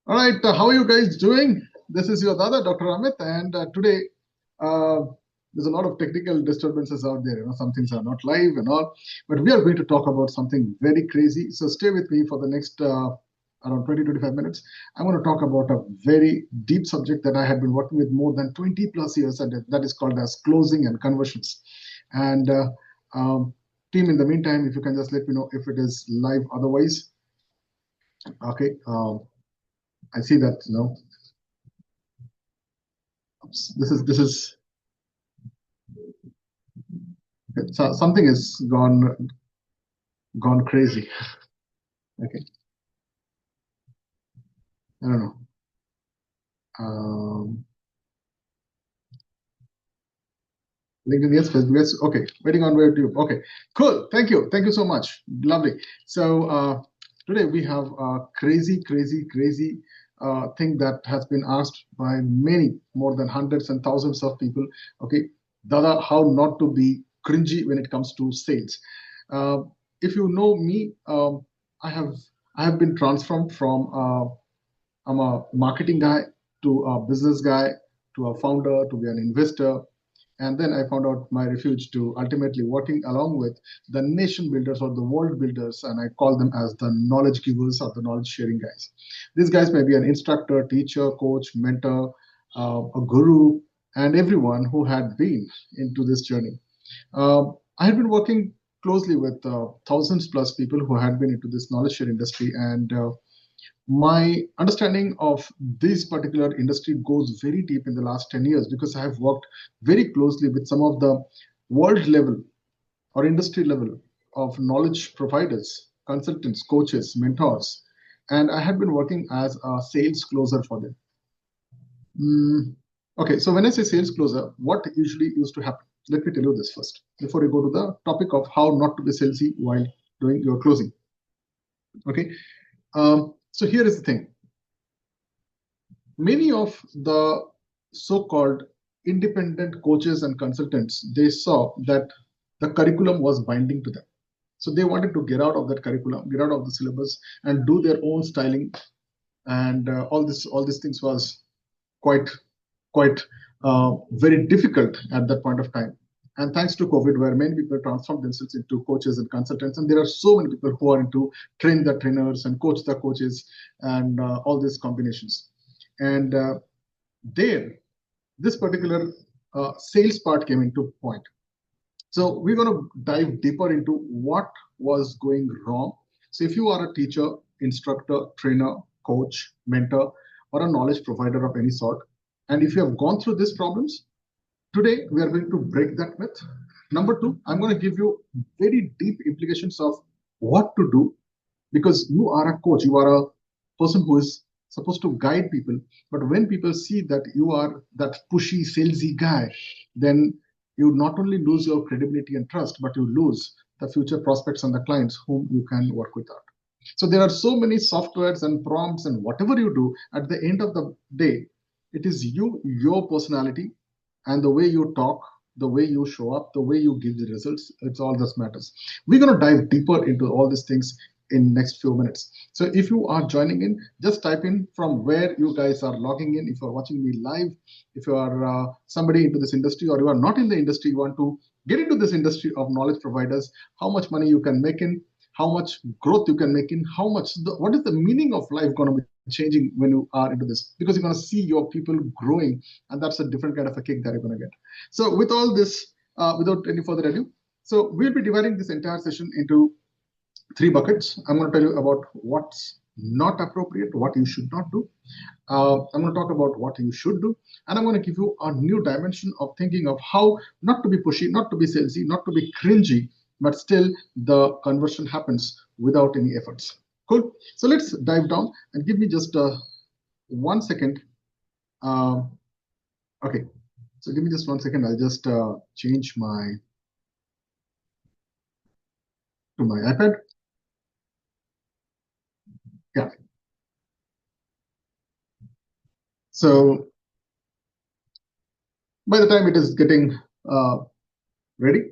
All right, how are you guys doing? This is your Dada, Dr. Amit, and today uh, there's a lot of technical disturbances out there. Some things are not live and all, but we are going to talk about something very crazy. So stay with me for the next around 20-25 minutes. I'm going to talk about a very deep subject that I have been working with more than 20 plus years, and that is called as closing and conversions. And um, team, in the meantime, if you can just let me know if it is live. Otherwise, okay. I see that this is so something is gone crazy. Okay, I don't know. Um, LinkedIn, yes, Facebook, yes. Okay, waiting on where to. Okay, cool. Thank you so much. Lovely. So today we have a crazy thing that has been asked by many, more than hundreds and thousands of people. Okay, Dada, how not to be cringy when it comes to sales. Uh, if you know me, I have I have been transformed from I'm a marketing guy to a business guy to a founder to be an investor. And then I found out my refuge to ultimately working along with the nation builders or the world builders, and I call them as the knowledge givers or the knowledge sharing guys. These guys may be an instructor, teacher, coach, mentor, a guru, and everyone who had been into this journey. I had been working closely with thousands plus people who had been into this knowledge share industry, and my understanding of this particular industry goes very deep in the last 10 years because I have worked very closely with some of the world level or industry level of knowledge providers, consultants, coaches, mentors, and I had been working as a sales closer for them. Okay, so when I say sales closer, what usually used to happen? Let me tell you this first before we go to the topic of how not to be salesy while doing your closing. Okay, so here is the thing. Many of the so-called independent coaches and consultants, they saw that the curriculum was binding to them. So they wanted to get out of that curriculum, get out of the syllabus, and do their own styling. And all these things was quite very difficult at that point of time. And thanks to COVID, where many people transformed themselves into coaches and consultants, and there are so many people who are into train the trainers and coach the coaches and all these combinations. And there, this particular sales part came into point. So we're going to dive deeper into what was going wrong. So if you are a teacher, instructor, trainer, coach, mentor, or a knowledge provider of any sort, and if you have gone through these problems, today we are going to break that myth. Number two, I'm going to give you very deep implications of what to do, because you are a coach, you are a person who is supposed to guide people. But when people see that you are that pushy, salesy guy, then you not only lose your credibility and trust, but you lose the future prospects and the clients whom you can work with. So there are so many softwares and prompts and whatever you do, at the end of the day, it is you, your personality, and the way you talk, the way you show up, the way you give the results. It's all that matters. We're going to dive deeper into all these things in next few minutes. So if you are joining in, just type in from where you guys are logging in. If you're watching me live, if you are somebody into this industry, or you are not in the industry, you want to get into this industry of knowledge providers, how much money you can make in, how much growth you can make in, what is the meaning of life going to be changing when you are into this, because you're going to see your people growing, and that's a different kind of a kick that you're going to get. So with all this, without any further ado, so we'll be dividing this entire session into three buckets. I'm going to tell you about what's not appropriate, what you should not do. I'm going to talk about what you should do, and I'm going to give you a new dimension of thinking of how not to be pushy, not to be salesy, not to be cringy, but still the conversion happens without any efforts. Cool. So let's dive down, and give me just 1 second. Okay. So give me just 1 second. I'll just change to my iPad. Yeah. So by the time it is getting ready,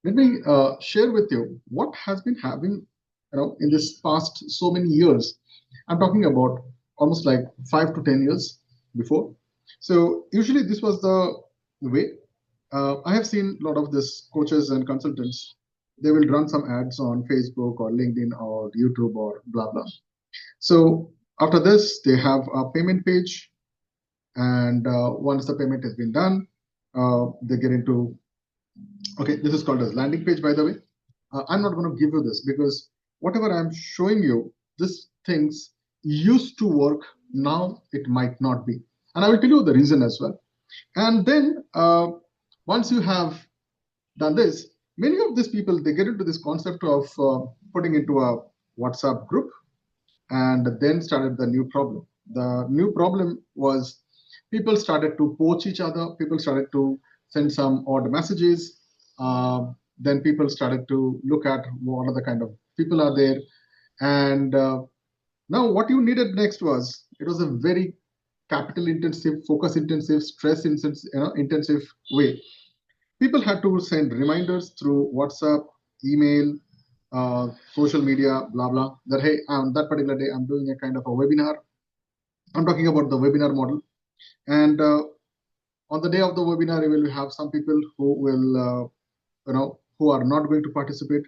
let me share with you what has been happening, in this past so many years. I'm talking about almost like 5 to 10 years before. So usually this was the way. I have seen a lot of this coaches and consultants. They will run some ads on Facebook or LinkedIn or YouTube or blah blah. So after this, they have a payment page, and once the payment has been done, they get into, okay, this is called as landing page, by the way. I'm not going to give you this because whatever I'm showing you, these things used to work. Now it might not be. And I will tell you the reason as well. And then once you have done this, many of these people, they get into this concept of putting into a WhatsApp group, and then started the new problem. The new problem was people started to poach each other. People started to send some odd messages. Then people started to look at what other kind of people are there. And now what you needed next was, it was a very capital intensive, focus intensive, stress intensive way. People had to send reminders through WhatsApp, email, social media, blah, blah, that, hey, on that particular day, I'm doing a kind of a webinar. I'm talking about the webinar model. And on the day of the webinar, you will have some people who will, who are not going to participate.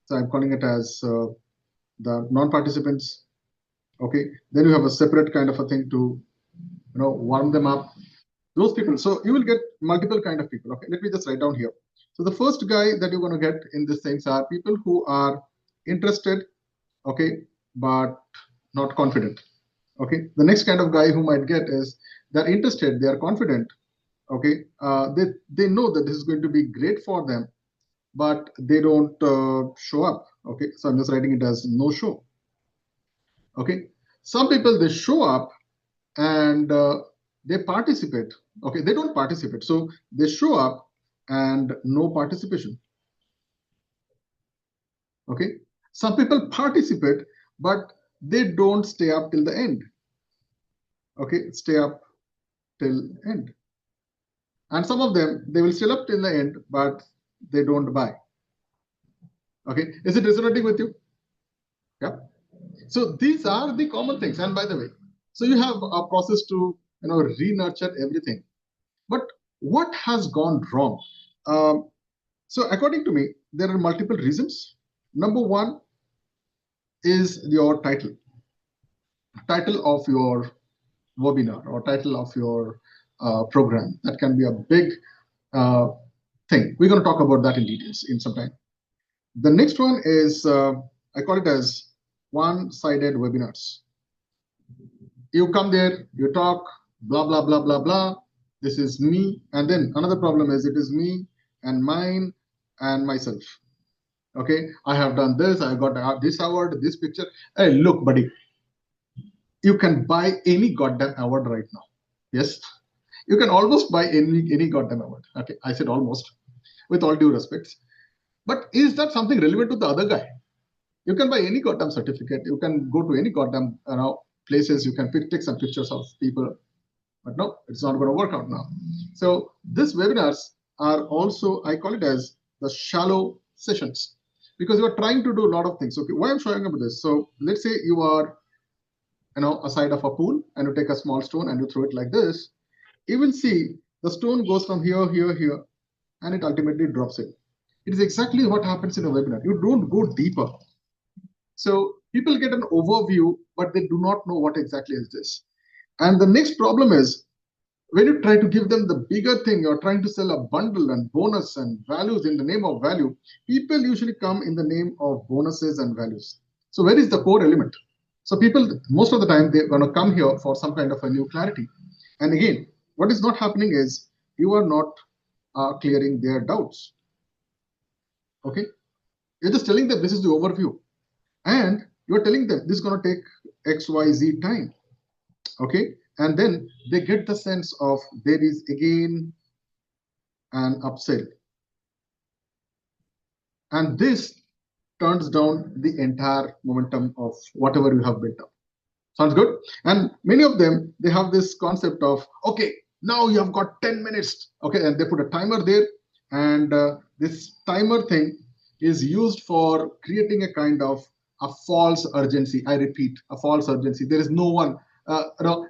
So I'm calling it as the non-participants. Okay. Then you have a separate kind of a thing to, warm them up. Those people. So you will get multiple kind of people. Okay. Let me just write down here. So the first guy that you're going to get in these things are people who are interested, okay, but not confident. Okay. The next kind of guy who might get is they're interested, they are confident. Okay. They know that this is going to be great for them, but they don't show up. Okay. So I'm just writing it as no show. Okay. Some people, they show up and they participate. Okay. They don't participate. So they show up and no participation. Okay. Some people participate, but they don't stay up till the end. Okay. Stay up till end. And some of them, they will stay up till the end, but they don't buy. Okay. Is it resonating with you? Yeah. So these are the common things. And by the way, so you have a process to, re-nurture everything. But what has gone wrong? So according to me, there are multiple reasons. Number one is your title of your webinar or title of your program. That can be a big thing. We're going to talk about that in details in some time. The next one is, I call it as one-sided webinars. You come there, you talk, blah, blah, blah, blah, blah. This is me. And then another problem is it is me and mine and myself. Okay, I have done this, I got this award, this picture. Hey, look, buddy, you can buy any goddamn award right now. Yes, you can almost buy any goddamn award. Okay, I said almost, with all due respect. But is that something relevant to the other guy? You can buy any goddamn certificate. You can go to any goddamn places. You can take some pictures of people. But no, it's not going to work out now. So these webinars are also, I call it as the shallow sessions, because you are trying to do a lot of things. Okay, why I'm showing up this? So let's say you are, aside of a pool, and you take a small stone and you throw it like this. You will see the stone goes from here, here, here, and it ultimately drops in. It is exactly what happens in a webinar. You don't go deeper. So people get an overview, but they do not know what exactly is this. And the next problem is, when you try to give them the bigger thing, you're trying to sell a bundle and bonus and values in the name of value, people usually come in the name of bonuses and values. So where is the core element? So people, most of the time, they're going to come here for some kind of a new clarity. And again, what is not happening is you are not clearing their doubts. Okay, you're just telling them this is the overview, and you're telling them this is going to take XYZ time. Okay, and then they get the sense of there is again an upsell, and this turns down the entire momentum of whatever you have built up. Sounds good? And many of them, they have this concept of, okay, now you have got 10 minutes. Okay, and they put a timer there, and this timer thing is used for creating a kind of a false urgency. I repeat, a false urgency. There is no one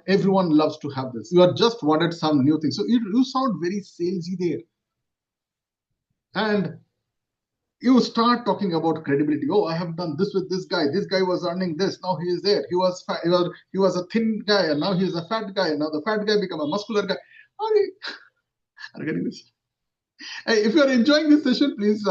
Everyone loves to have this. You are just wanted some new thing. So you sound very salesy there. And you start talking about credibility. Oh, I have done this with this guy. This guy was earning this. Now he is there. He was fat, he was a thin guy, and now he is a fat guy. Now the fat guy become a muscular guy. Are you getting this? Hey, if you are enjoying this session, please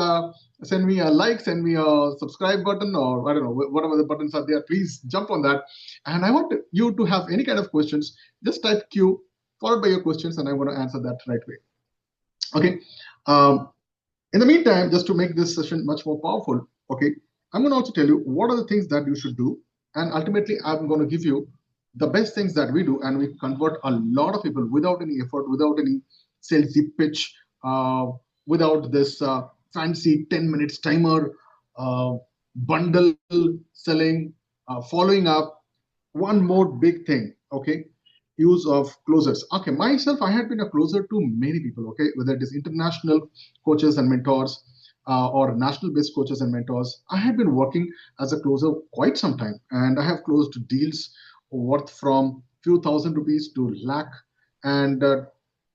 send me a like, send me a subscribe button, or I don't know, whatever the buttons are there. Please jump on that. And I want you to have any kind of questions. Just type Q followed by your questions, and I'm going to answer that right away. Okay. In the meantime, just to make this session much more powerful, okay, I'm going to also tell you what are the things that you should do. And ultimately, I'm going to give you the best things that we do, and we convert a lot of people without any effort, without any salesy pitch, without this fancy 10 minutes timer, bundle selling, following up. One more big thing, okay, use of closers. Okay, myself, I had been a closer to many people, okay, whether it is international coaches and mentors or national-based coaches and mentors. I had been working as a closer quite some time, and I have closed deals worth from few thousand rupees to lakh, and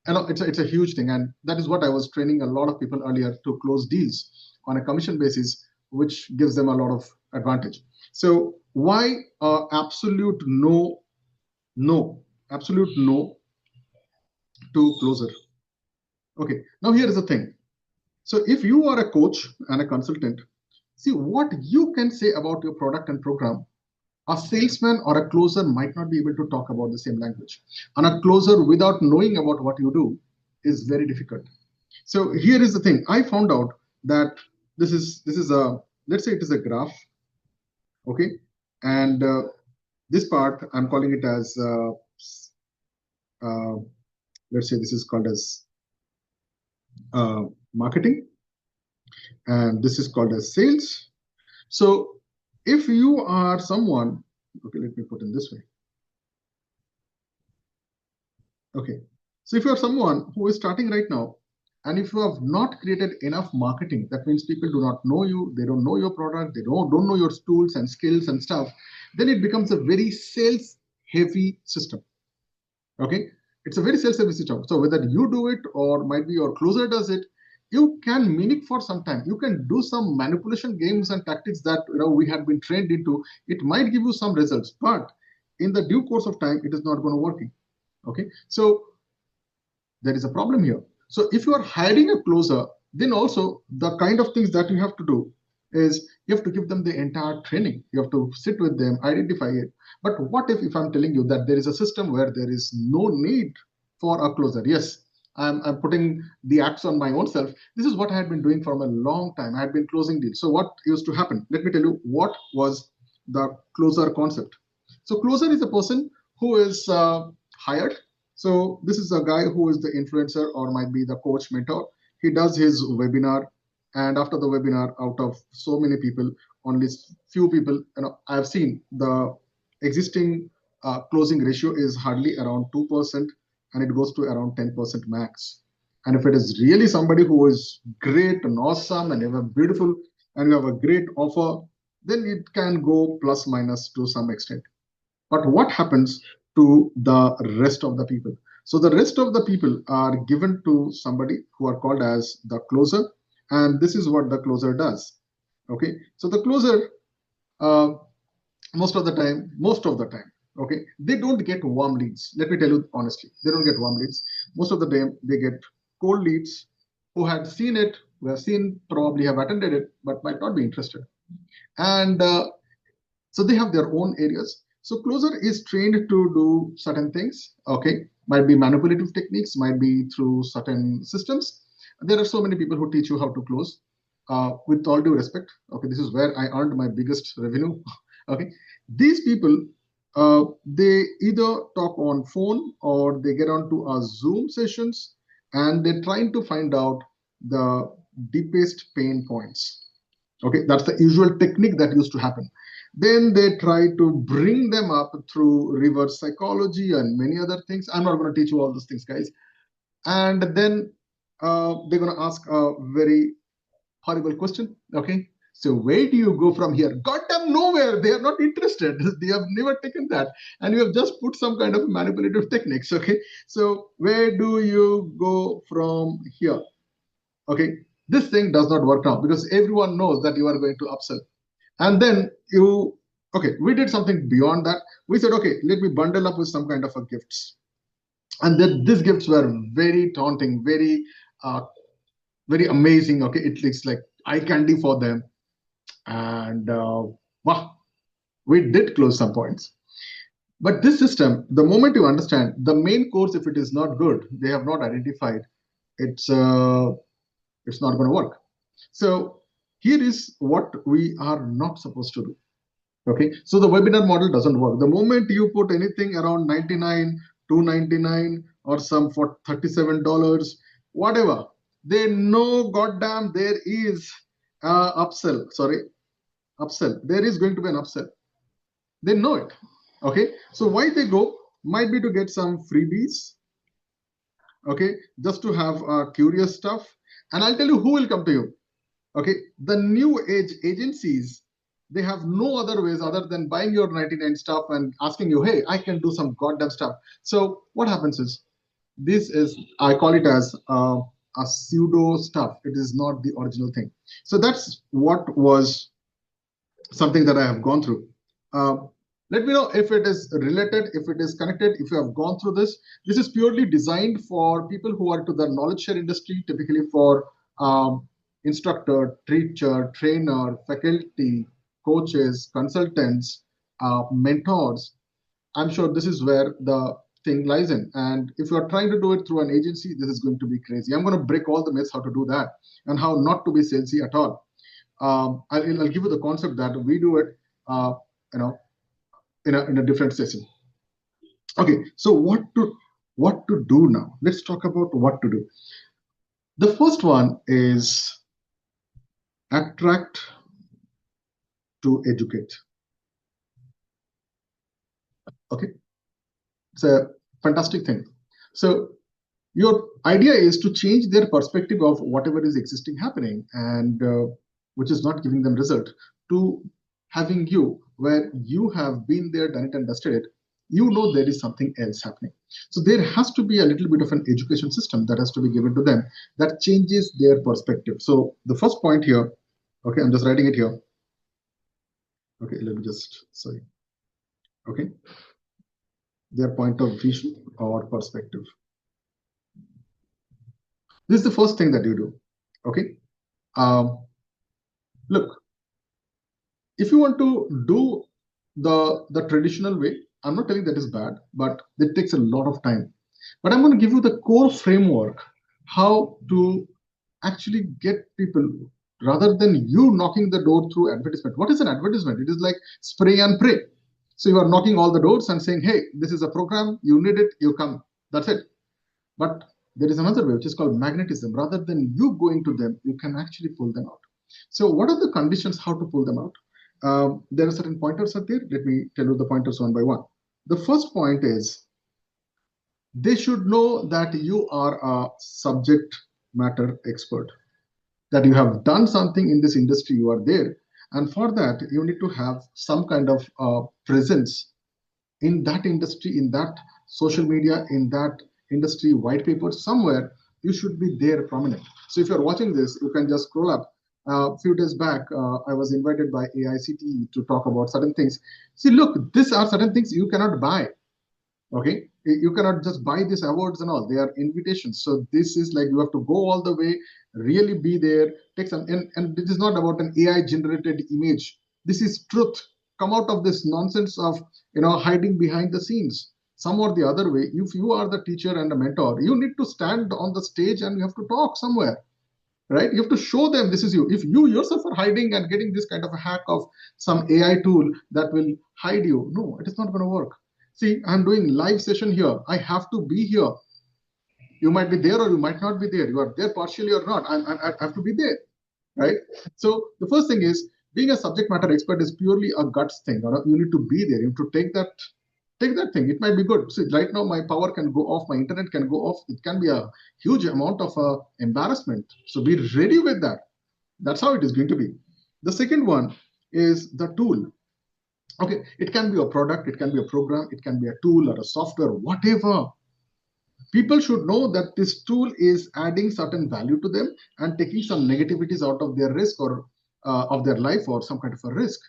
it's a huge thing, and that is what I was training a lot of people earlier to close deals on a commission basis, which gives them a lot of advantage. So why absolute no to closer? Okay, now here is the thing. So if you are a coach and a consultant, see what you can say about your product and program. A salesman or a closer might not be able to talk about the same language. And a closer, without knowing about what you do, is very difficult. So here is the thing. I found out that this is a, let's say it is a graph, okay? And this part, I'm calling it as, let's say this is called as marketing. And this is called as sales. So if you are someone, okay, let me put it this way. Okay, so if you are someone who is starting right now, and if you have not created enough marketing, that means people do not know you, they don't know your product, they don't know your tools and skills and stuff, then it becomes a very sales heavy system. Okay, it's a very sales heavy system. So whether you do it or might be your closer does it, you can mimic for some time. You can do some manipulation games and tactics that we had been trained into. It might give you some results, but in the due course of time, it is not going to work. Okay, so there is a problem here. So if you are hiring a closer, then also the kind of things that you have to do is you have to give them the entire training. You have to sit with them, identify it. But what if I'm telling you that there is a system where there is no need for a closer? Yes, I'm putting the axe on my own self. This is what I had been doing for a long time. I had been closing deals. So what used to happen? Let me tell you what was the closer concept. So closer is a person who is hired. So this is a guy who is the influencer or might be the coach mentor. He does his webinar, and after the webinar, out of so many people, only few people, I've seen the existing closing ratio is hardly around 2%, and it goes to around 10% max. And if it is really somebody who is great and awesome and you have a beautiful and you have a great offer, then it can go plus minus to some extent. But what happens to the rest of the people? So the rest of the people are given to somebody who are called as the closer, and this is what the closer does. Okay, so the closer, most of the time, okay, they don't get warm leads. Let me tell you honestly, they don't get warm leads. Most of the time, they get cold leads who had seen it, who have seen, probably have attended it, but might not be interested. And so they have their own areas. So closer is trained to do certain things, okay? Might be manipulative techniques, might be through certain systems. There are so many people who teach you how to close. With all due respect, okay, this is where I earned my biggest revenue, okay? These people, they either talk on phone or they get onto a Zoom sessions and they're trying to find out the deepest pain points. Okay, that's the usual technique that used to happen. Then they try to bring them up through reverse psychology and many other things. I'm not going to teach you all those things, guys. And then they're going to ask a very horrible question. Okay, So where do you go from here? Got them nowhere. They are not interested. They have never taken that. And you have just put some kind of manipulative techniques. Okay. So where do you go from here? Okay. This thing does not work now because everyone knows that you are going to upsell. And then okay, we did something beyond that. We said, okay, let me bundle up with some kind of a gifts. And then these gifts were very taunting, very amazing. Okay. It looks like eye candy for them. And wow, we did close some points. But this system, the moment you understand the main course, if it is not good, they have not identified, it's not going to work. So here is what we are not supposed to do. Okay, so the webinar model doesn't work. The moment you put anything around 99, 299, or some for $37, whatever, they know goddamn there is upsell. Sorry, upsell. There is going to be an upsell. They know it. Okay, so why they go might be to get some freebies. Okay, just to have curious stuff. And I'll tell you who will come to you. Okay, the new age agencies, they have no other ways other than buying your 99 stuff and asking you, hey, I can do some goddamn stuff. So what happens is, this is, I call it as a pseudo stuff. It is not the original thing. So that's what was something that I have gone through. Let me know if it is related, if it is connected, if you have gone through this. This is purely designed for people who are to the knowledge share industry, typically for instructor, teacher, trainer, faculty, coaches, consultants, mentors. I'm sure this is where the thing lies in. And if you are trying to do it through an agency, this is going to be crazy. I'm going to break all the myths how to do that and how not to be salesy at all. I'll give you the concept that we do it, in a different session. Okay, so what to do now? Let's talk about what to do. The first one is attract to educate. Okay, it's a fantastic thing. So your idea is to change their perspective of whatever is existing happening and which is not giving them result, to having you where you have been there, done it and dusted it. You know there is something else happening. So there has to be a little bit of an education system that has to be given to them that changes their perspective. So the first point here, okay, I'm just writing it here. Okay, let me just, sorry. Okay, their point of vision or perspective. This is the first thing that you do. Okay, look, if you want to do the traditional way, I'm not telling that is bad, but it takes a lot of time. But I'm going to give you the core framework, how to actually get people, rather than you knocking the door through advertisement. What is an advertisement? It is like spray and pray. So you are knocking all the doors and saying, hey, this is a program, you need it, you come. That's it. But there is another way, which is called magnetism. Rather than you going to them, you can actually pull them out. So what are the conditions how to pull them out? There are certain pointers out there. Let me tell you the pointers one by one. The first point is, they should know that you are a subject matter expert, that you have done something in this industry, you are there. And for that, you need to have some kind of presence in that industry, in that social media, in that industry white paper, somewhere you should be there prominent. So if you're watching this, you can just scroll up. A few days back, I was invited by 𝐴𝐼CTE to talk about certain things. See, look, these are certain things you cannot buy. Okay, you cannot just buy these awards and all. They are invitations. So this is like you have to go all the way, really be there, take some. And this is not about an AI generated image. This is truth. Come out of this nonsense of hiding behind the scenes. Some or the other way, if you are the teacher and a mentor, you need to stand on the stage and you have to talk somewhere. Right? You have to show them this is you. If you yourself are hiding and getting this kind of a hack of some AI tool that will hide you, no, it is not going to work. See, I'm doing live session here. I have to be here. You might be there or you might not be there. You are there partially or not. I have to be there, right? So the first thing is, being a subject matter expert is purely a guts thing. You need to be there. You have to take that thing. It might be good. See, right now my power can go off, my internet can go off. It can be a huge amount of embarrassment. So be ready with that. That's how it is going to be. The second one is the tool. Okay, it can be a product, it can be a program, it can be a tool or a software, whatever. People should know that this tool is adding certain value to them and taking some negativities out of their risk or of their life or some kind of a risk.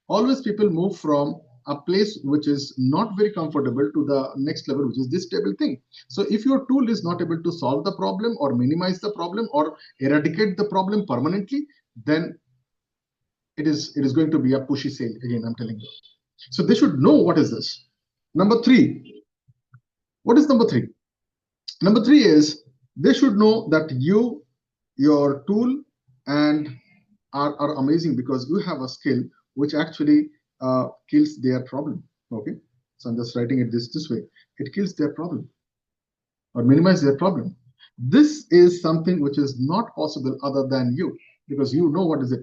Always people move from a place which is not very comfortable to the next level, which is this stable thing. So if your tool is not able to solve the problem or minimize the problem or eradicate the problem permanently, then it is going to be a pushy sale. Again, I'm telling you. So they should know what is this. Number three. What is number three? Number three is they should know that your tool, and are amazing because you have a skill which actually kills their problem. Okay, so I'm just writing it this way. It kills their problem or minimize their problem. This is something which is not possible other than you, because you know what is it.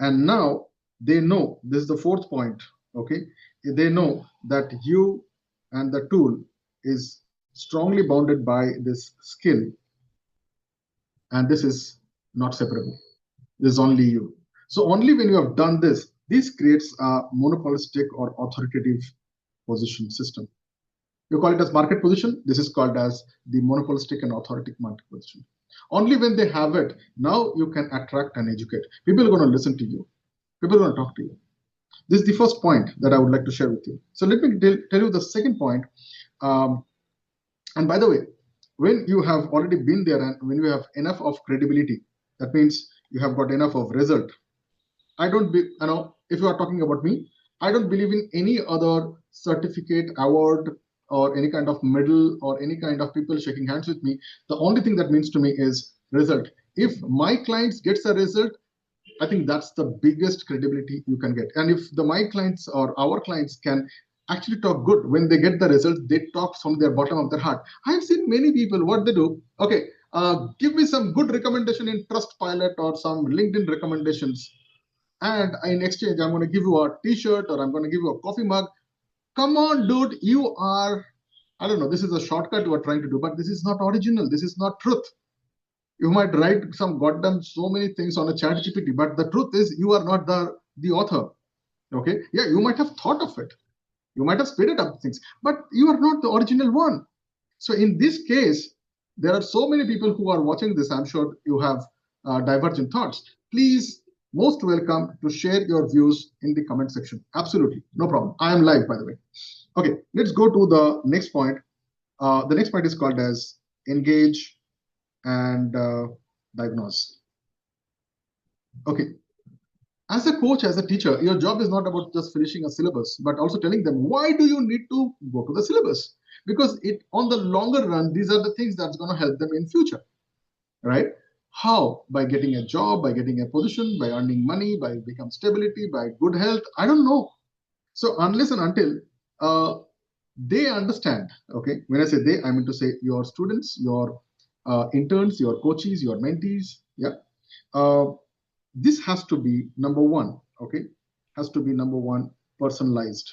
And now they know, this is the fourth point. Okay, they know that you and the tool is strongly bounded by this skill, and this is not separable. This is only you. So only when you have done this creates a monopolistic or authoritative position system. You call it as market position. This is called as the monopolistic and authoritative market position. Only when they have it, now you can attract and educate. People are going to listen to you. People are going to talk to you. This is the first point that I would like to share with you. So let me tell you the second point. And by the way, when you have already been there and when you have enough of credibility, that means you have got enough of result. I don't be, if you are talking about me, I don't believe in any other certificate, award, or any kind of medal, or any kind of people shaking hands with me. The only thing that means to me is result. If my clients gets a result, I think that's the biggest credibility you can get. And if my clients or our clients can actually talk good when they get the result, they talk from their bottom of their heart. I've seen many people, what they do, okay, give me some good recommendation in Trustpilot or some LinkedIn recommendations. And in exchange, I'm going to give you a t-shirt or I'm going to give you a coffee mug. Come on, dude, you are, I don't know, this is a shortcut you are trying to do, but this is not original. This is not truth. You might write some goddamn so many things on a chat GPT, but the truth is you are not the author. Okay. Yeah, you might have thought of it. You might have speeded up things, but you are not the original one. So in this case, there are so many people who are watching this. I'm sure you have divergent thoughts. Please, most welcome to share your views in the comment section. Absolutely, no problem. I am live, by the way. Okay, let's go to the next point. The next point is called as engage and diagnose. Okay. As a coach, as a teacher, your job is not about just finishing a syllabus, but also telling them why do you need to go to the syllabus? Because on the longer run, these are the things that's going to help them in future, right? How? By getting a job, by getting a position, by earning money, by become stability, by good health. I don't know. So unless and until they understand, okay, when I say they, I mean to say your students, your interns, your coaches, your mentees, yeah. This has to be number one, okay? Has to be number one, personalized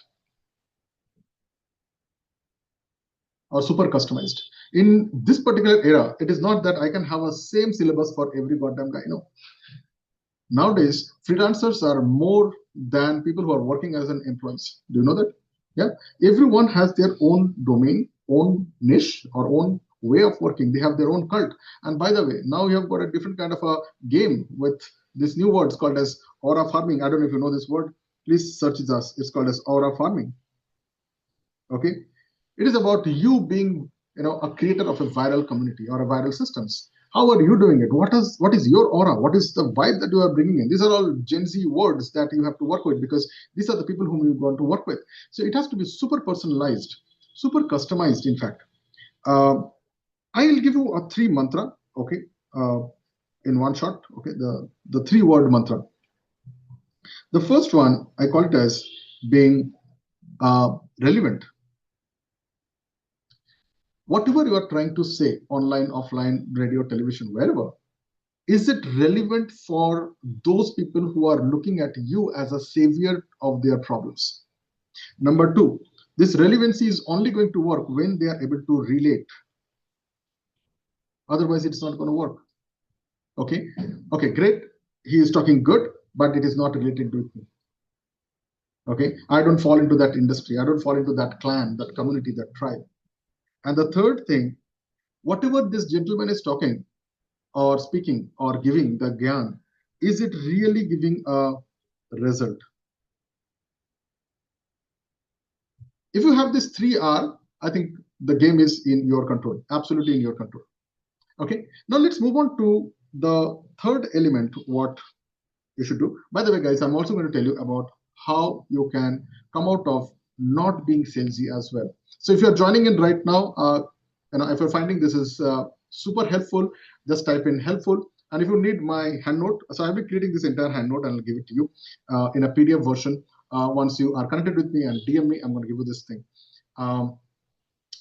or super customized. In this particular era, it is not that I can have a same syllabus for every goddamn guy. No. Nowadays, freelancers are more than people who are working as an employees. Do you know that? Yeah. Everyone has their own domain, own niche, or own way of working. They have their own cult. And by the way, now you have got a different kind of a game with this new word called as aura farming. I don't know if you know this word. Please search it. It's called as aura farming. Okay. It is about you being, a creator of a viral community or a viral systems. How are you doing it? What is your aura? What is the vibe that you are bringing in? These are all Gen Z words that you have to work with because these are the people whom you're going to work with. So it has to be super personalized, super customized, in fact. I will give you a 3 mantra, okay, in one shot, okay, the 3-word mantra. The first one, I call it as being relevant. Whatever you are trying to say, online, offline, radio, television, wherever, is it relevant for those people who are looking at you as a savior of their problems? Number 2, this relevancy is only going to work when they are able to relate. Otherwise, it's not going to work. Okay, great. He is talking good. but it is not related with me. Okay, I don't fall into that industry. I don't fall into that clan, that community, that tribe. And the third thing, whatever this gentleman is talking or speaking or giving the gyan, is it really giving a result? If you have this 3R, I think the game is in your control, absolutely in your control. Okay, now let's move on to the third element, what you should do. By the way, guys, I'm also going to tell you about how you can come out of not being salesy as well. So if you're joining in right now, if you're finding this is super helpful, just type in helpful. And if you need my hand note, so I'll be creating this entire hand note and I'll give it to you in a PDF version. Once you are connected with me and DM me, I'm going to give you this thing.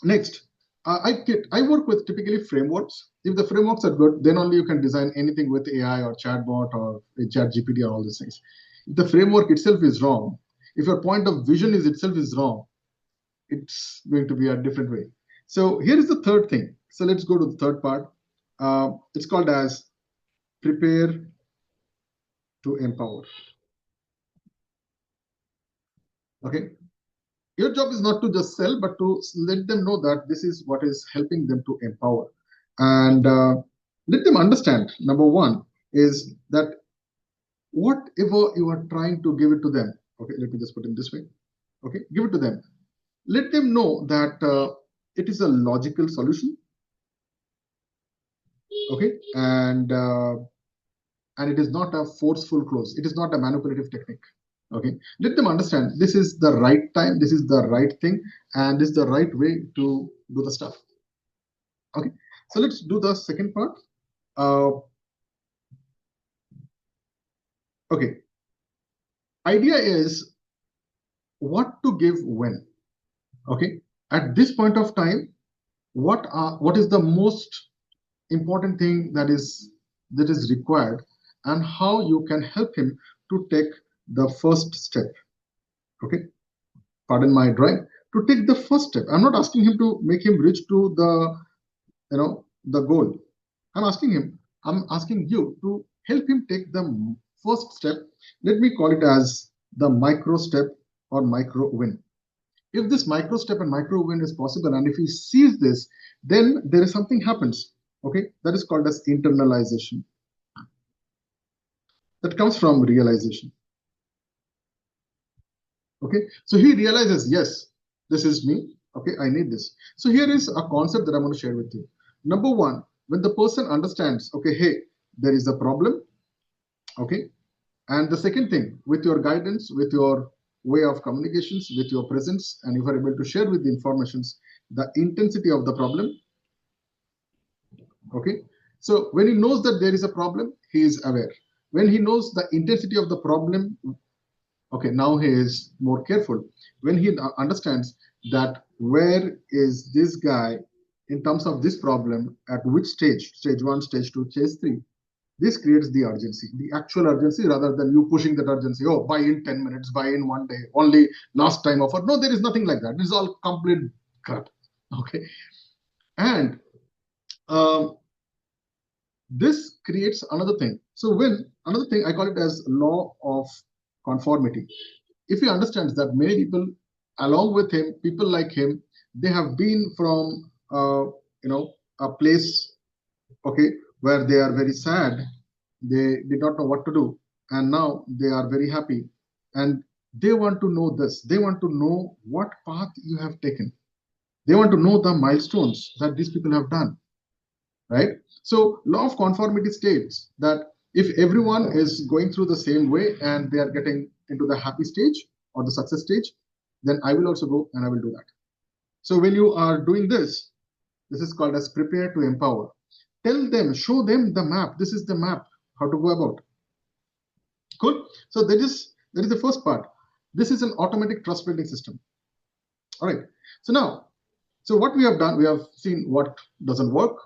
Next, I work with typically frameworks. If the frameworks are good, then only you can design anything with AI or chatbot or ChatGPT or all these things. If the framework itself is wrong, if your point of vision itself is wrong, it's going to be a different way. So here is the third thing. So let's go to the third part. It's called as prepare to empower. Okay. Your job is not to just sell, but to let them know that this is what is helping them to empower. And let them understand, number one, is that whatever you are trying to give it to them, okay, let me just put it this way, okay, give it to them. Let them know that it is a logical solution, okay, and it is not a forceful close. It is not a manipulative technique. Okay, let them understand this is the right time, this is the right thing, and this is the right way to do the stuff. Okay, so let's do the second part. Okay, idea is what to give when. Okay, at this point of time, what is the most important thing that is required, and how you can help him to take the first step. Okay, pardon my drawing, to take the first step. I'm not asking him to make him reach to the goal. I'm asking you to help him take the first step. Let me call it as the micro step or micro win. If this micro step and micro win is possible, and if he sees this, then there is something happens. Okay, that is called as internalization. That comes from realization. Okay, so he realizes, yes, this is me. Okay, I need this. So here is a concept that I'm going to share with you. Number one, when the person understands, okay, hey, there is a problem. Okay, and the second thing, with your guidance, with your way of communications, with your presence, and if you are able to share with the informations, the intensity of the problem. Okay, so when he knows that there is a problem, he is aware. When he knows the intensity of the problem, okay, now he is more careful. When he understands that where is this guy in terms of this problem, at which stage 1, stage 2, stage 3, this creates the urgency, the actual urgency, rather than you pushing that urgency. Oh, buy in 10 minutes, buy in 1 day, only last time offer. No, there is nothing like that. This is all complete crap. Okay, and this creates another thing. So when another thing, I call it as law of conformity. If he understands that many people along with him, people like him, they have been from a place, okay, where they are very sad, they did not know what to do, and now they are very happy, and they want to know this. They want to know what path you have taken. They want to know the milestones that these people have done, right? So law of conformity states that if everyone is going through the same way and they are getting into the happy stage or the success stage, then I will also go and I will do that. So when you are doing this, this is called as prepare to empower. Tell them, show them the map. This is the map, how to go about. Cool. So that is the first part. This is an automatic trust building system. All right. So now, so what we have done, we have seen what doesn't work.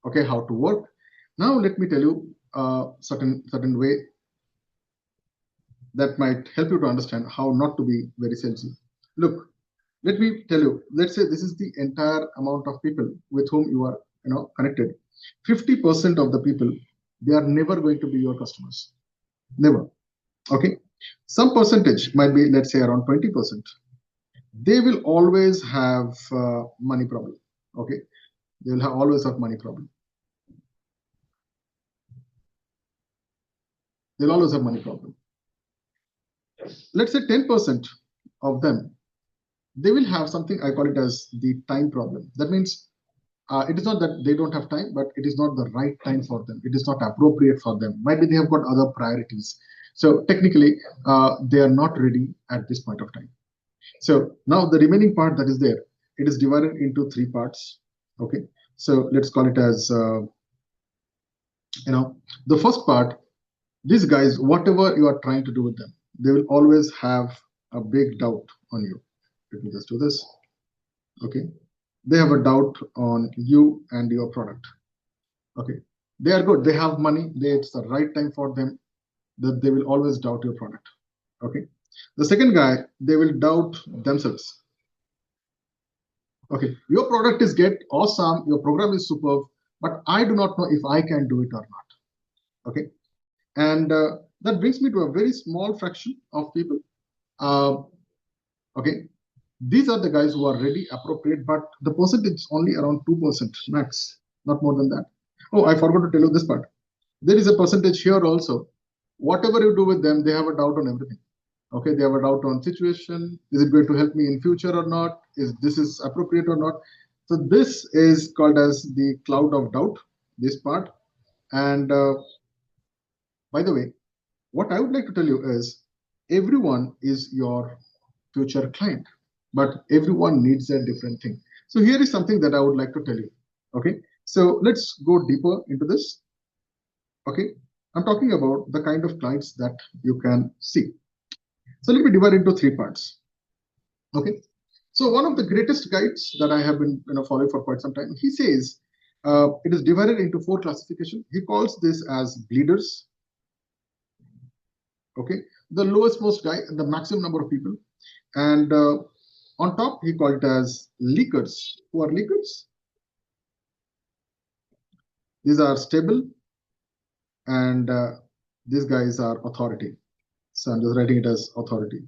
Okay, how to work. Now let me tell you a certain way that might help you to understand how not to be very salesy. Look, let me tell you, let's say this is the entire amount of people with whom you are connected. 50% of the people, they are never going to be your customers. Never. Okay, some percentage might be, let's say, around 20%. They will always have money problem. Okay, they will always have money problem. They'll always have money problem. Let's say 10% of them, they will have something, I call it as the time problem. That means it is not that they don't have time, but it is not the right time for them. It is not appropriate for them. Maybe they have got other priorities. So technically, they are not ready at this point of time. So now the remaining part that is there, it is divided into 3 parts. Okay, so let's call it as the first part. These guys, whatever you are trying to do with them, they will always have a big doubt on you. Let me just do this. Okay, they have a doubt on you and your product. Okay, they are good, they have money, it's the right time for them, that they will always doubt your product. Okay, the second guy, they will doubt themselves. Okay, your product is great, awesome, your program is superb, but I do not know if I can do it or not. Okay, and that brings me to a very small fraction of people. Okay, these are the guys who are ready, appropriate, but the percentage is only around 2% max, not more than that. Oh, I forgot to tell you this part. There is a percentage here also. Whatever you do with them, they have a doubt on everything. Okay, they have a doubt on situation. Is it going to help me in future or not? Is this appropriate or not? So this is called as the cloud of doubt, this part. And by the way, what I would like to tell you is everyone is your future client, but everyone needs a different thing. So here is something that I would like to tell you. Okay, so let's go deeper into this. Okay, I'm talking about the kind of clients that you can see. So let me divide into 3 parts. Okay, so one of the greatest guides that I have been following for quite some time, he says it is divided into 4 classifications. He calls this as bleeders. Okay, the lowest most guy, the maximum number of people, and on top he called it as leakers. Who are leakers? These are stable, and these guys are authority. So I'm just writing it as authority.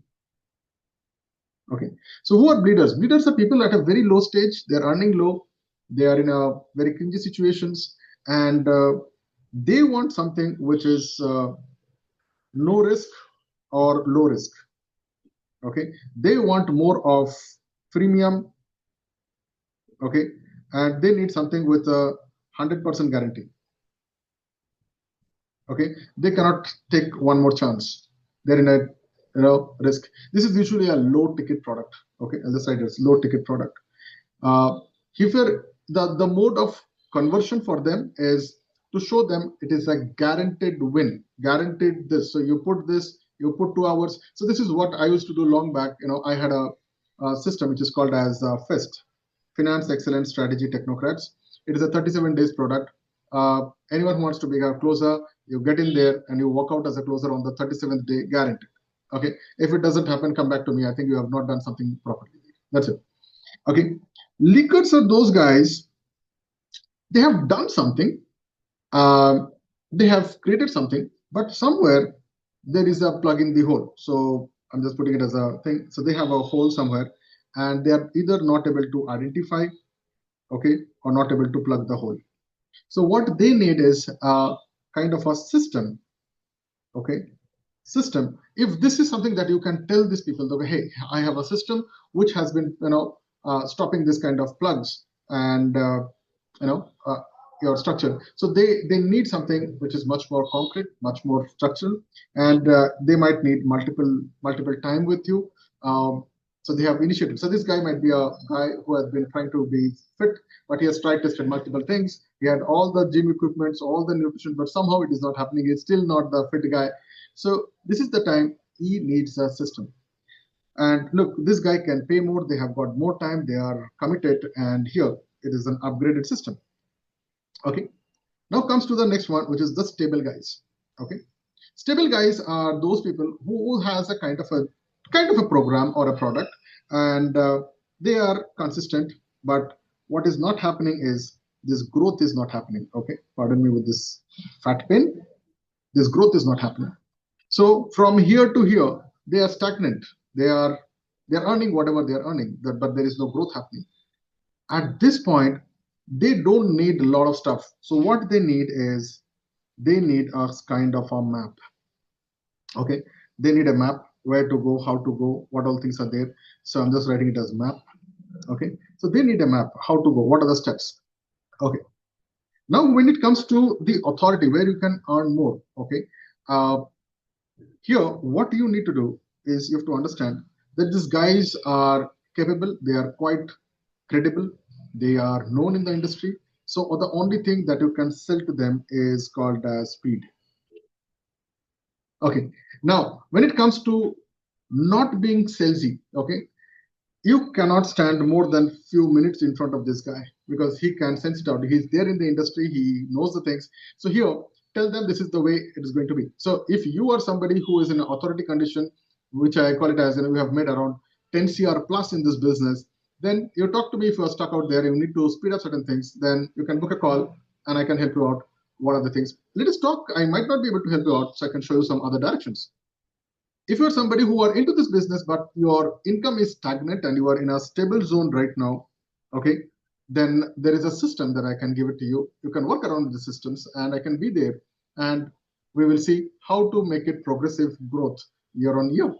Okay, so who are bleeders? Bleeders are people at a very low stage. They're earning low. They are in a very cringy situations, and they want something which is no risk or low risk. Okay, they want more of freemium. Okay, and they need something with a 100% guarantee. Okay, they cannot take one more chance. They're in a risk. This is usually a low ticket product. Okay, on the side is low ticket product. If the mode of conversion for them is to show them it is a guaranteed win, guaranteed this. So you put this, you put 2 hours. So this is what I used to do long back. I had a system which is called as FEST, Finance Excellence Strategy Technocrats. It is a 37 days product. Anyone who wants to be a closer, you get in there and you walk out as a closer on the 37th day, guaranteed. Okay, if it doesn't happen, come back to me. I think you have not done something properly. That's it. Okay, leakers are those guys. They have done something. They have created something, but somewhere there is a plug in the hole. So I'm just putting it as a thing. So they have a hole somewhere, and they are either not able to identify, okay, or not able to plug the hole. So what they need is a kind of a system. Okay, system. If this is something that you can tell these people that, hey, I have a system which has been stopping this kind of plugs and your structure. So they need something which is much more concrete, much more structural, and they might need multiple time with you. So they have initiative. So this guy might be a guy who has been trying to be fit, but he has tried tested multiple things. He had all the gym equipments, all the nutrition, but somehow it is not happening. He's still not the fit guy. So this is the time he needs a system. And look, this guy can pay more. They have got more time. They are committed. And here it is an upgraded system. Okay. Now comes to the next one, which is the stable guys. Okay. Stable guys are those people who has a kind of a program or a product, and they are consistent. But what is not happening is this growth is not happening. Okay. Pardon me with this fat pen. This growth is not happening. So from here to here, they are stagnant. They are earning whatever they are earning, but there is no growth happening. At this point, they don't need a lot of stuff. So what they need is they need a kind of a map. Okay, they need a map, where to go, how to go, what all things are there. So I'm just writing it as map. Okay, so they need a map, how to go, what are the steps. Okay, now when it comes to the authority, where you can earn more. Okay, uh, here what you need to do is you have to understand that these guys are capable, they are quite credible, they are known in the industry. So the only thing that you can sell to them is called as speed. Okay, now when it comes to not being salesy, okay, you cannot stand more than few minutes in front of this guy, because he can sense it out. He's there in the industry, he knows the things. So here, tell them this is the way it is going to be. So if you are somebody who is in an authority condition, which I call it as, we have made around 10 CR plus in this business, then you talk to me. If you are stuck out there, you need to speed up certain things, then you can book a call and I can help you out. What are the things? Let us talk. I might not be able to help you out, so I can show you some other directions. If you're somebody who are into this business, but your income is stagnant and you are in a stable zone right now, okay, then there is a system that I can give it to you. You can work around the systems and I can be there, and we will see how to make it progressive growth year on year.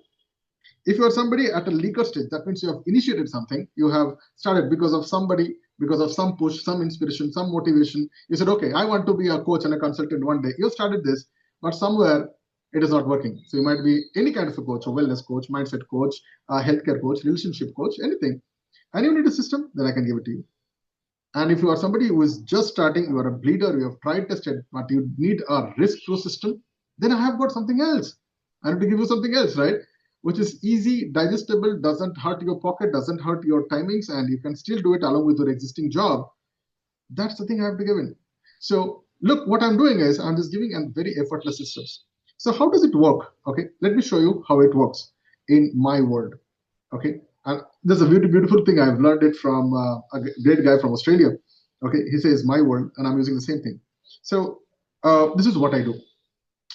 If you are somebody at a leaker stage, that means you have initiated something, you have started because of somebody, because of some push, some inspiration, some motivation. You said, okay, I want to be a coach and a consultant one day. You started this, but somewhere it is not working. So you might be any kind of a coach, a wellness coach, mindset coach, a healthcare coach, relationship coach, anything. And you need a system, then I can give it to you. And if you are somebody who is just starting, you are a bleeder, you have tried, tested, but you need a risk-through system, then I have got something else. I have to give you something else, right? Which is easy, digestible, doesn't hurt your pocket, doesn't hurt your timings, and you can still do it along with your existing job. That's the thing I have to give in. So look, what I'm doing is I'm just giving a very effortless systems. So how does it work? Okay, let me show you how it works in my world. Okay, and there's a beautiful thing. I've learned it from a great guy from Australia. Okay, he says my world, and I'm using the same thing. So this is what I do.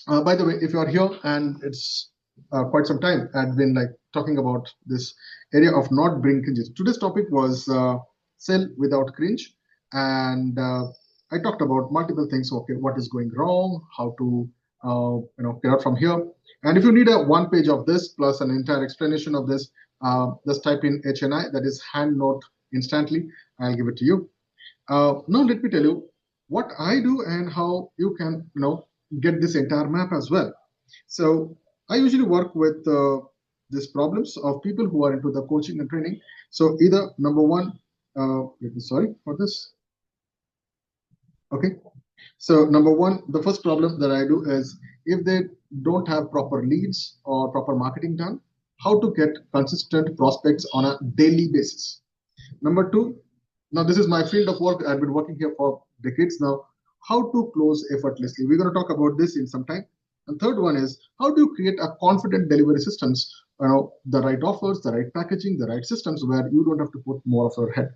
By the way, if you are here and it's quite some time, I've been like talking about this area of not bring cringes. Today's topic was sell without cringe, and I talked about multiple things. Okay, what is going wrong, how to get out from here. And if you need a one page of this plus an entire explanation of this, just type in HNI, that is hand note instantly. I'll give it to you. Now let me tell you what I do and how you can get this entire map as well. So I usually work with these problems of people who are into the coaching and training. So either number one, sorry for this. Okay. So number one, the first problem that I do is if they don't have proper leads or proper marketing done, how to get consistent prospects on a daily basis. Number two, now this is my field of work. I've been working here for decades now. How to close effortlessly. We're going to talk about this in some time. And third one is how do you create a confident delivery systems, the right offers, the right packaging, the right systems where you don't have to put more of your head.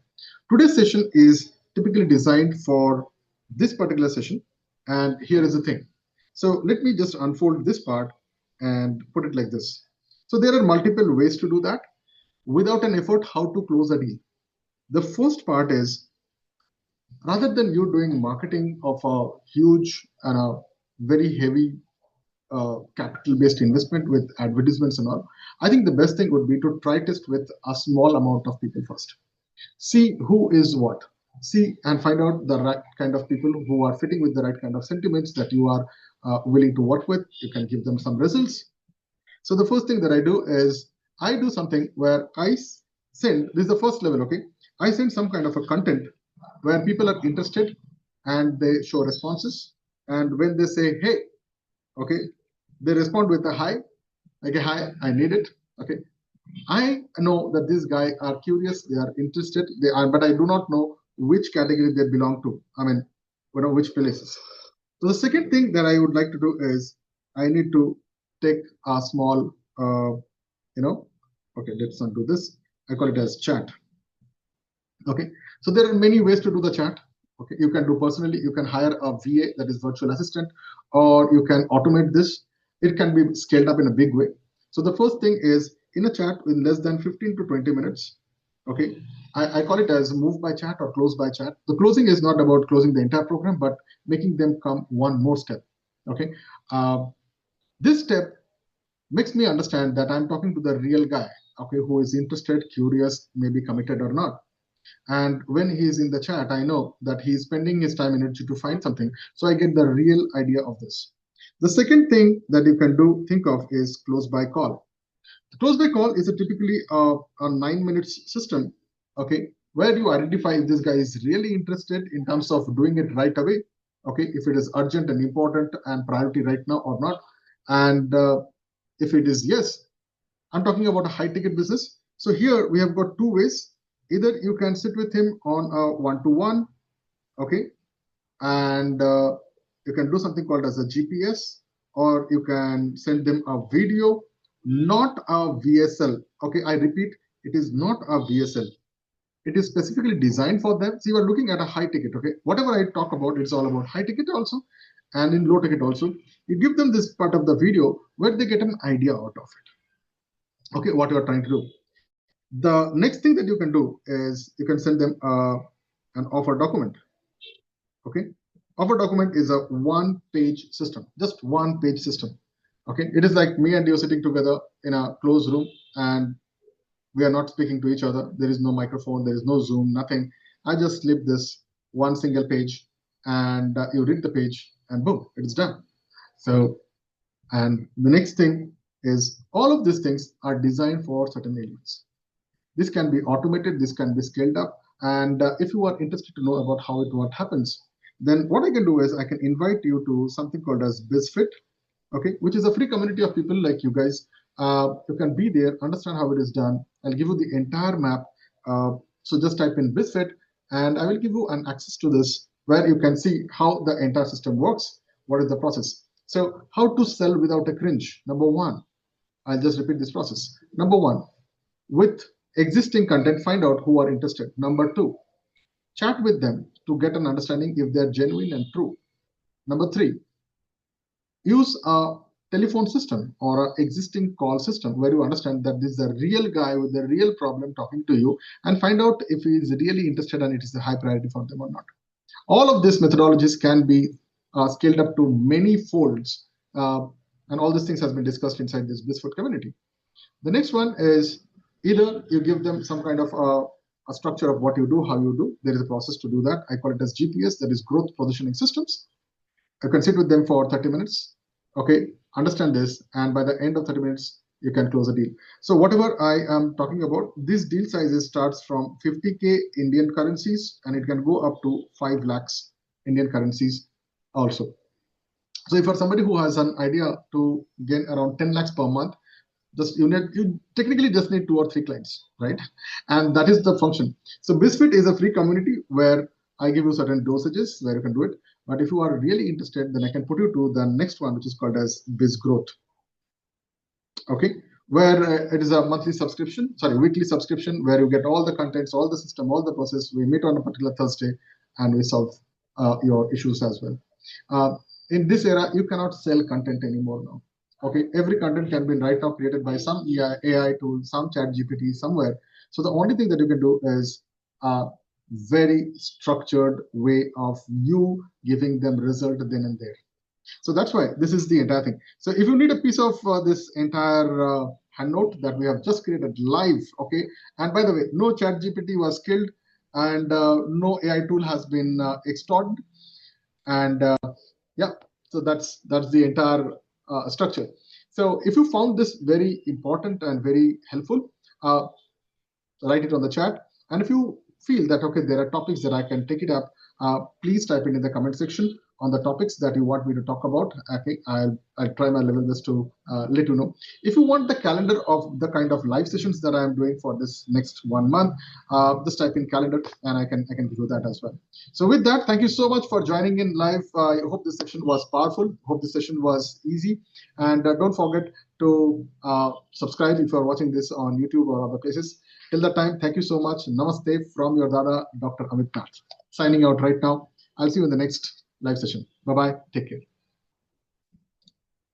Today's session is typically designed for this particular session. And here is the thing. So let me just unfold this part and put it like this. So there are multiple ways to do that without an effort, how to close a deal. The first part is rather than you doing marketing of a huge and a very heavy capital-based investment with advertisements and all, I think the best thing would be to try test with a small amount of people first. See who is what. See and find out the right kind of people who are fitting with the right kind of sentiments that you are willing to work with. You can give them some results. So the first thing that I do is I do something where I send, this is the first level, okay? I send some kind of a content where people are interested and they show responses. And when they say, hey, okay, they respond with a hi, like a hi, I need it, okay? I know that these guys are curious, they are interested, they are, but I do not know which category they belong to. I mean, which places. So the second thing that I would like to do is I need to take a small, okay, let's not do this. I call it as chat. Okay, so there are many ways to do the chat. Okay, you can do personally, you can hire a VA, that is virtual assistant, or you can automate this. it can be scaled up in a big way. So the first thing is, in a chat in less than 15 to 20 minutes, okay, I call it as move by chat or close by chat. The closing is not about closing the entire program, but making them come one more step. Okay, this step makes me understand that I'm talking to the real guy, okay, who is interested, curious, maybe committed or not. And when he is in the chat, I know that he is spending his time and energy to find something. So I get the real idea of this. The second thing that you can think of is close by call. The close by call is typically a 9 minutes system, okay, where you identify if this guy is really interested in terms of doing it right away, okay, if it is urgent and important and priority right now or not. And if it is yes, I'm talking about a high ticket business. So here we have got two ways. Either you can sit with him on a one-to-one, okay, and you can do something called as a GPS, or you can send them a video, not a VSL. Okay, I repeat, it is not a VSL. It is specifically designed for them. So you are looking at a high ticket, okay? Whatever I talk about, it's all about high ticket also, and in low ticket also. You give them this part of the video where they get an idea out of it. Okay, what you are trying to do. The next thing that you can do is you can send them an offer document. Okay, offer document is a one-page system, just one-page system. Okay, it is like me and you sitting together in a closed room, and we are not speaking to each other. There is no microphone, there is no Zoom, nothing. I just slip this one single page, and you read the page, and boom, it's done. So, and the next thing is all of these things are designed for certain elements. This can be automated, this can be scaled up. And if you are interested to know about how what happens, then what I can do is I can invite you to something called as BizFit, okay, which is a free community of people like you guys. You can be there, understand how it is done. I'll give you the entire map. So just type in BizFit, and I will give you an access to this where you can see how the entire system works, what is the process. So how to sell without a cringe. Number one, I'll just repeat this process. Number one, with existing content, find out who are interested. Number two, chat with them to get an understanding if they're genuine and true. Number three, use a telephone system or an existing call system where you understand that this is a real guy with a real problem talking to you, and find out if he is really interested and it is a high priority for them or not. All of these methodologies can be scaled up to many folds, and all these things has been discussed inside this BizFit community. The next one is either you give them some kind of a structure of what you do, how you do. There is a process to do that. I call it as GPS, that is growth positioning systems. You can sit with them for 30 minutes, okay, understand this, and by the end of 30 minutes, you can close a deal. So whatever I am talking about, this deal sizes starts from 50K Indian currencies, and it can go up to 5 lakhs Indian currencies also. So if for somebody who has an idea to gain around 10 lakhs per month, you technically just need 2 or 3 clients, right? And that is the function. So BizFit is a free community where I give you certain dosages where you can do it. But if you are really interested, then I can put you to the next one, which is called as BizGrowth. Okay, where it is a monthly subscription, weekly subscription, where you get all the contents, all the system, all the process. We meet on a particular Thursday and we solve your issues as well. In this era, you cannot sell content anymore now. Okay, every content can be right now created by some AI tool, some chat GPT somewhere. So the only thing that you can do is a very structured way of you giving them result then and there. So that's why this is the entire thing. So if you need a piece of this entire handout that we have just created live, okay, and by the way, no chat GPT was killed, and no AI tool has been extorted, and yeah, so that's the entire structure. So if you found this very important and very helpful, write it on the chat. And if you feel that, okay, there are topics that I can take it up, please type it in the comment section on the topics that you want me to talk about. Okay, I'll try my level best to let you know. If you want the calendar of the kind of live sessions that I'm doing for this next 1 month, just type in calendar and I can give you that as well. So with that, thank you so much for joining in live. I hope this session was powerful. Hope this session was easy. And don't forget to subscribe if you're watching this on YouTube or other places. Till that time, thank you so much. Namaste from your Dada, Dr. Amit Nath. Signing out right now. I'll see you in the next live session. Bye-bye. Take care.